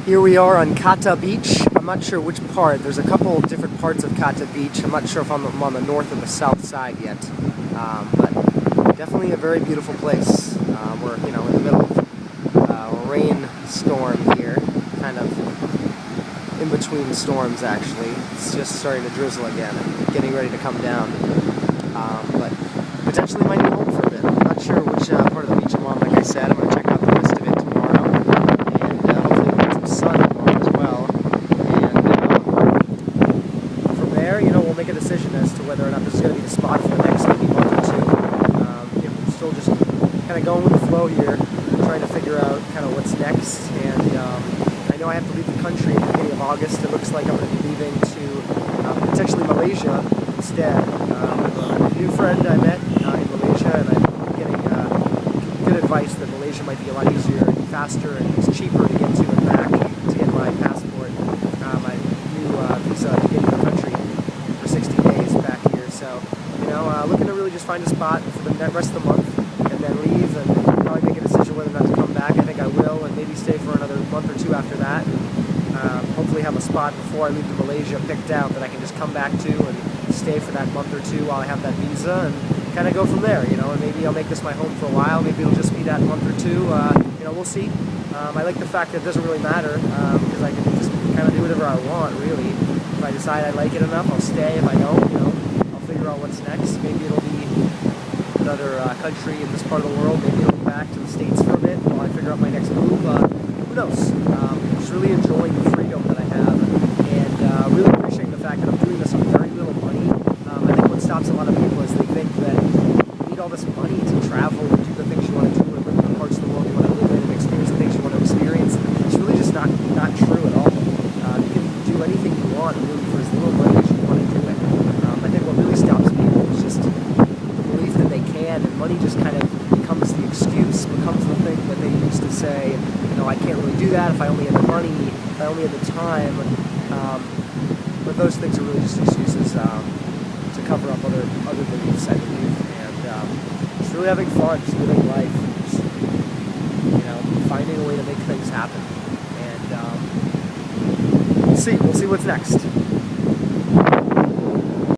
Here we are on Kata Beach. I'm not sure which part. There's a couple different parts of Kata Beach. I'm not sure if I'm on the north or the south side yet. But definitely a very beautiful place. We're in the middle of a rainstorm here, kind of in between storms actually. It's just starting to drizzle again and getting ready to come down. But potentially my new home for a bit. I'm not sure which part of the beach I'm on. Like I said, I'm going to check out the rest of it tomorrow, and hopefully we'll get some sun tomorrow as well. And from there, we'll make a decision as to whether or not this is going to be the spot for the next maybe month or two. We're still just kind of going with the flow here, trying to figure out kind of what's next. And I know I have to leave the country at the beginning of August. It looks like I'm going to be leaving to potentially Malaysia instead. A new friend I met in Malaysia, and I'm getting good advice that Malaysia might be a lot easier and faster and it's cheaper to get to and back to get my passport, my new visa to get into the country for 60 days back here. So, looking to really just find a spot for the rest of the month and then leave and probably make a decision whether or not to come back. I think I will, and maybe stay for another month or two after that. And, hopefully have a spot before I leave to Malaysia picked out that I can just come back to and stay for that month or two while I have that visa and kind of go from there, and maybe I'll make this my home for a while. Maybe it'll just be that month or two, we'll see. I like the fact that it doesn't really matter because I can just kind of do whatever I want, really. If I decide I like it enough, I'll stay. If I don't, I'll figure out what's next. Maybe it'll be another country in this part of the world. Maybe it'll be back to the States for a bit while I figure out my next move. Who knows? Just really enjoying the freedom that I have and really appreciating the fact that I'm doing this on very little money. I think what stops a lot of people is they think that you need all this money to travel and do the things you want to do and live in the parts of the world you want to live in and experience the things you want to experience. It's really just not true at all. You can do anything you want really for as little money as you want to do it. I think what really stops people is just the belief that they can, and money just kind of becomes the excuse, becomes the thing that they use to say, I can't really do that if I only had the money, if I only had the time. But those things are really just excuses to cover up other beliefs, I believe. And just really having fun, just living life, just, finding a way to make things happen. And we'll see what's next.